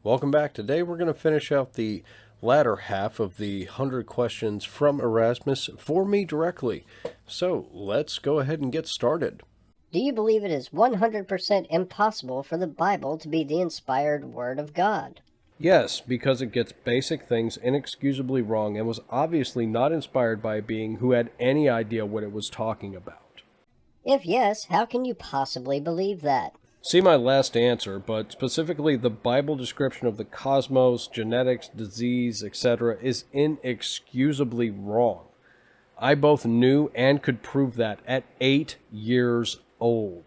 Welcome back. Today we're going to finish out the latter half of the 100 questions from Erasmus for me directly. So let's go ahead and get started. Do you believe it is 100% impossible for the Bible to be the inspired Word of God? Yes, because it gets basic things inexcusably wrong and was obviously not inspired by a being who had any idea what it was talking about. If yes, how can you possibly believe that? See my last answer, but specifically the Bible description of the cosmos, genetics, disease, etc. is inexcusably wrong. I both knew and could prove that at 8 years old.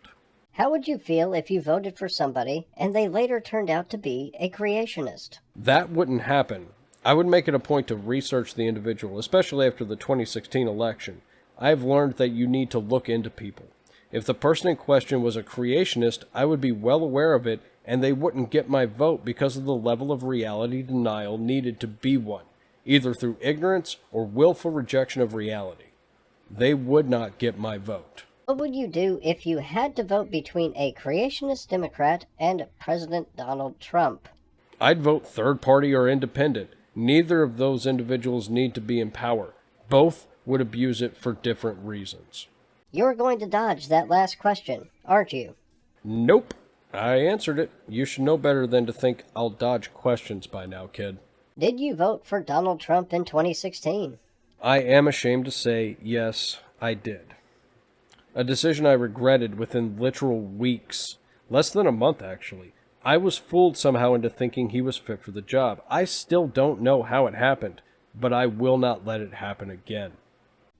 How would you feel if you voted for somebody and they later turned out to be a creationist? That wouldn't happen. I would make it a point to research the individual, especially after the 2016 election. I have learned that you need to look into people. If the person in question was a creationist, I would be well aware of it, and they wouldn't get my vote because of the level of reality denial needed to be one, either through ignorance or willful rejection of reality. They would not get my vote. What would you do if you had to vote between a creationist Democrat and President Donald Trump? I'd vote third party or independent. Neither of those individuals need to be in power. Both would abuse it for different reasons. You're going to dodge that last question, aren't you? Nope. I answered it. You should know better than to think I'll dodge questions by now, kid. Did you vote for Donald Trump in 2016? I am ashamed to say, yes, I did. A decision I regretted within literal weeks. Less than a month, actually. I was fooled somehow into thinking he was fit for the job. I still don't know how it happened, but I will not let it happen again.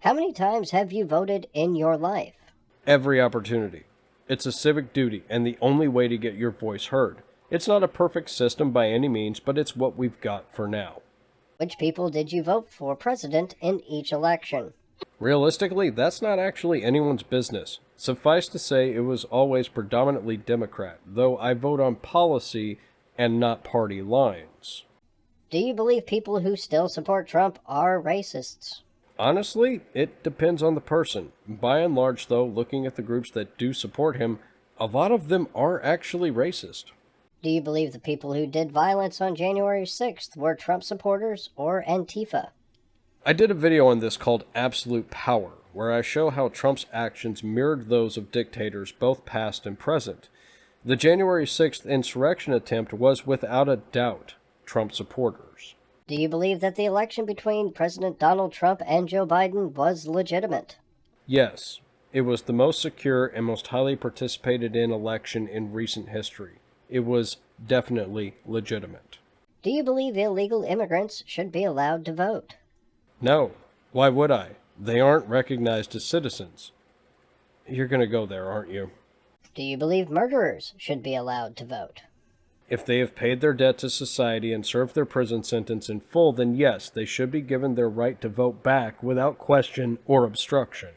How many times have you voted in your life? Every opportunity. It's a civic duty and the only way to get your voice heard. It's not a perfect system by any means, but it's what we've got for now. Which people did you vote for president in each election? Realistically, that's not actually anyone's business. Suffice to say, it was always predominantly Democrat, though I vote on policy and not party lines. Do you believe people who still support Trump are racists? Honestly, it depends on the person. By and large, though, looking at the groups that do support him, a lot of them are actually racist. Do you believe the people who did violence on January 6th were Trump supporters or Antifa? I did a video on this called Absolute Power, where I show how Trump's actions mirrored those of dictators, both past and present. The January 6th insurrection attempt was without a doubt Trump supporters. Do you believe that the election between President Donald Trump and Joe Biden was legitimate? Yes, it was the most secure and most highly participated in election in recent history. It was definitely legitimate. Do you believe illegal immigrants should be allowed to vote? No. Why would I? They aren't recognized as citizens. You're going to go there, aren't you? Do you believe murderers should be allowed to vote? If they have paid their debt to society and served their prison sentence in full, then yes, they should be given their right to vote back without question or obstruction.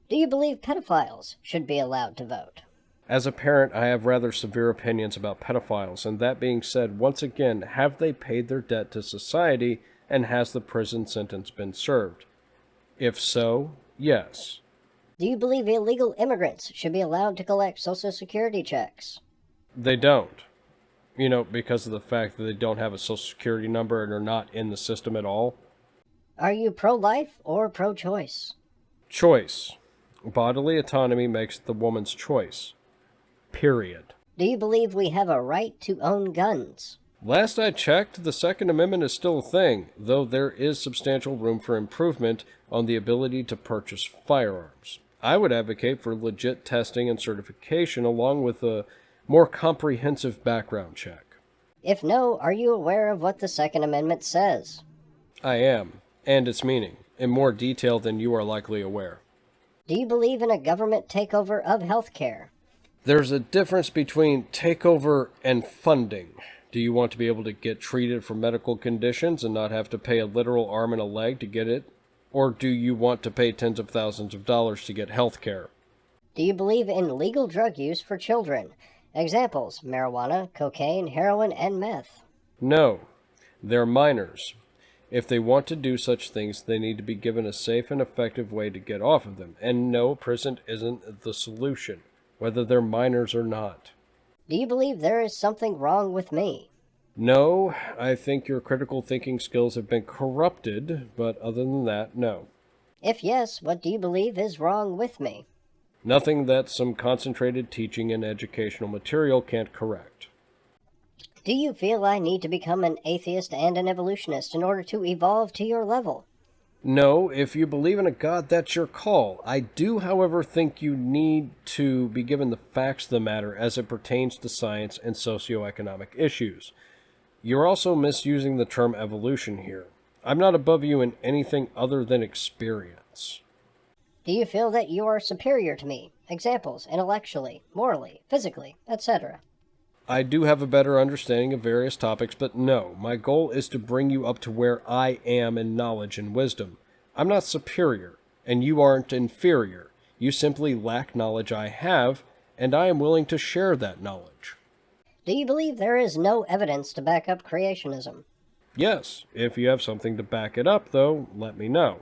Do you believe pedophiles should be allowed to vote? As a parent, I have rather severe opinions about pedophiles, and that being said, once again, have they paid their debt to society, and has the prison sentence been served? If so, yes. Do you believe illegal immigrants should be allowed to collect Social Security checks? They don't. Because of the fact that they don't have a social security number and are not in the system at all. Are you pro-life or pro-choice? Choice. Bodily autonomy makes it the woman's choice. Period. Do you believe we have a right to own guns? Last I checked, the Second Amendment is still a thing, though there is substantial room for improvement on the ability to purchase firearms. I would advocate for legit testing and certification along with a more comprehensive background check. If no, are you aware of what the Second Amendment says? I am, and its meaning, in more detail than you are likely aware. Do you believe in a government takeover of healthcare? There's a difference between takeover and funding. Do you want to be able to get treated for medical conditions and not have to pay a literal arm and a leg to get it? Or do you want to pay tens of thousands of dollars to get health care? Do you believe in legal drug use for children? Examples: marijuana, cocaine, heroin, and meth. No. They're minors. If they want to do such things, they need to be given a safe and effective way to get off of them. And no, prison isn't the solution, whether they're minors or not. Do you believe there is something wrong with me? No, I think your critical thinking skills have been corrupted, but other than that, no. If yes, what do you believe is wrong with me? Nothing that some concentrated teaching and educational material can't correct. Do you feel I need to become an atheist and an evolutionist in order to evolve to your level? No, if you believe in a God, that's your call. I do, however, think you need to be given the facts of the matter as it pertains to science and socioeconomic issues. You're also misusing the term evolution here. I'm not above you in anything other than experience. Do you feel that you are superior to me? Examples, intellectually, morally, physically, etc. I do have a better understanding of various topics, but no, my goal is to bring you up to where I am in knowledge and wisdom. I'm not superior, and you aren't inferior. You simply lack knowledge I have, and I am willing to share that knowledge. Do you believe there is no evidence to back up creationism? Yes, if you have something to back it up, though, let me know.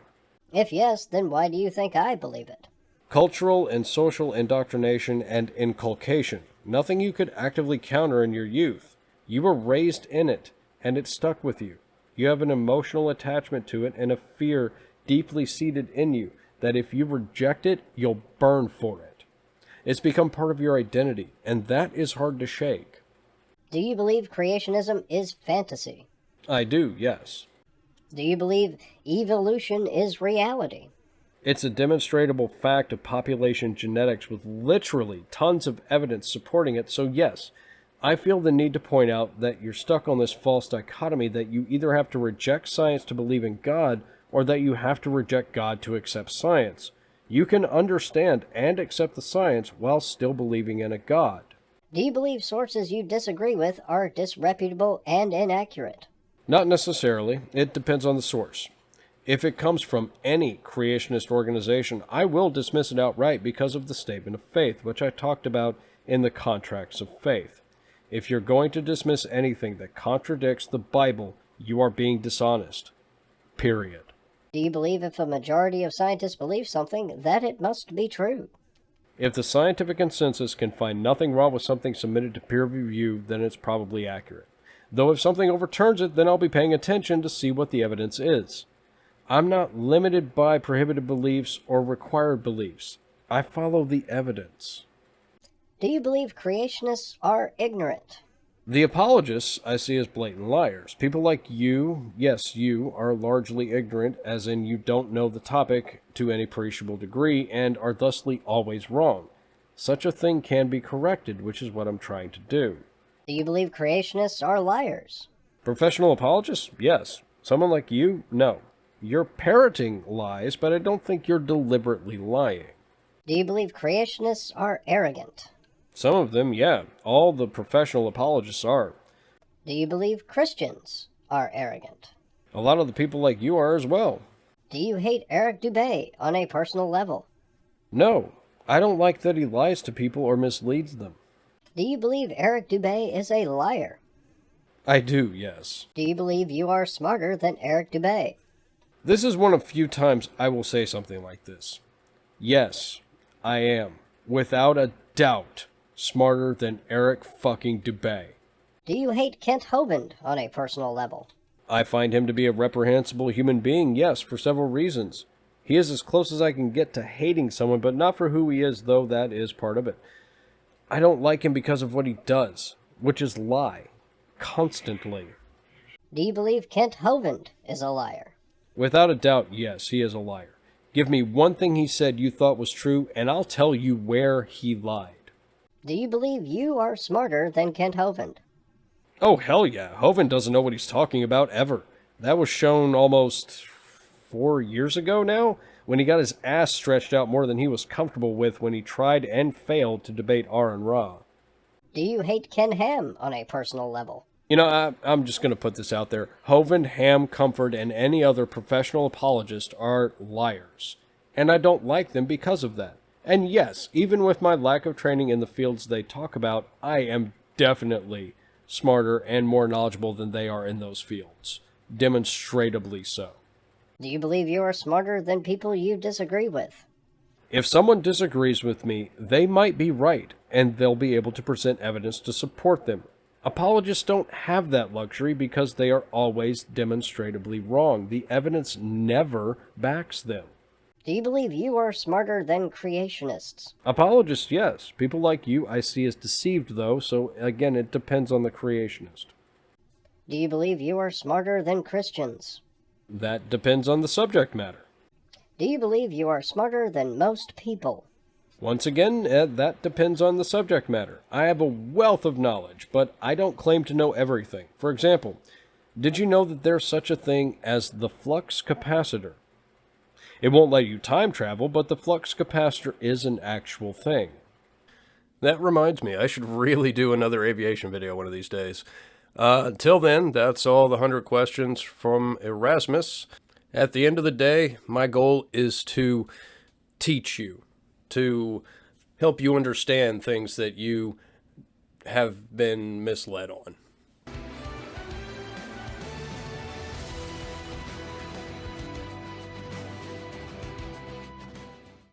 If yes, then why do you think I believe it? Cultural and social indoctrination and inculcation. Nothing you could actively counter in your youth. You were raised in it, and it stuck with you. You have an emotional attachment to it and a fear deeply seated in you that if you reject it, you'll burn for it. It's become part of your identity, and that is hard to shake. Do you believe creationism is fantasy? I do, yes. Do you believe evolution is reality? It's a demonstrable fact of population genetics with literally tons of evidence supporting it, so yes, I feel the need to point out that you're stuck on this false dichotomy that you either have to reject science to believe in God, or that you have to reject God to accept science. You can understand and accept the science while still believing in a God. Do you believe sources you disagree with are disreputable and inaccurate? Not necessarily. It depends on the source. If it comes from any creationist organization, I will dismiss it outright because of the statement of faith, which I talked about in the contracts of faith. If you're going to dismiss anything that contradicts the Bible, you are being dishonest. Period. Do you believe if a majority of scientists believe something, that it must be true? If the scientific consensus can find nothing wrong with something submitted to peer review, then it's probably accurate. Though if something overturns it, then I'll be paying attention to see what the evidence is. I'm not limited by prohibited beliefs or required beliefs. I follow the evidence. Do you believe creationists are ignorant? The apologists I see as blatant liars. People like you, yes, you, are largely ignorant, as in you don't know the topic to any appreciable degree and are thusly always wrong. Such a thing can be corrected, which is what I'm trying to do. Do you believe creationists are liars? Professional apologists? Yes. Someone like you? No. You're parroting lies, but I don't think you're deliberately lying. Do you believe creationists are arrogant? Some of them, yeah. All the professional apologists are. Do you believe Christians are arrogant? A lot of the people like you are as well. Do you hate Eric Dubay on a personal level? No. I don't like that he lies to people or misleads them. Do you believe Eric Dubay is a liar? I do, yes. Do you believe you are smarter than Eric Dubay? This is one of few times I will say something like this. Yes, I am, without a doubt, smarter than Eric fucking Dubay. Do you hate Kent Hovind on a personal level? I find him to be a reprehensible human being, yes, for several reasons. He is as close as I can get to hating someone, but not for who he is, though that is part of it. I don't like him because of what he does, which is lie. Constantly. Do you believe Kent Hovind is a liar? Without a doubt, yes, he is a liar. Give me one thing he said you thought was true, and I'll tell you where he lied. Do you believe you are smarter than Kent Hovind? Oh, hell yeah. Hovind doesn't know what he's talking about, ever. That was shown almost 4 years ago now, when he got his ass stretched out more than he was comfortable with when he tried and failed to debate Aaron Ra. Do you hate Ken Ham on a personal level? You know, I'm just going to put this out there. Hovind, Ham, Comfort, and any other professional apologist are liars. And I don't like them because of that. And yes, even with my lack of training in the fields they talk about, I am definitely smarter and more knowledgeable than they are in those fields. Demonstrably so. Do you believe you are smarter than people you disagree with? If someone disagrees with me, they might be right, and they'll be able to present evidence to support them. Apologists don't have that luxury because they are always demonstrably wrong. The evidence never backs them. Do you believe you are smarter than creationists? Apologists, yes. People like you I see as deceived, though, so again, it depends on the creationist. Do you believe you are smarter than Christians? That depends on the subject matter. Do you believe you are smarter than most people? Once again, that depends on the subject matter. I have a wealth of knowledge, but I don't claim to know everything. For example, did you know that there's such a thing as the flux capacitor? It won't let you time travel, but the flux capacitor is an actual thing. That reminds me, I should really do another aviation video one of these days. Until then, that's all the 100 questions from Erasmus. At the end of the day, my goal is to teach you, to help you understand things that you have been misled on.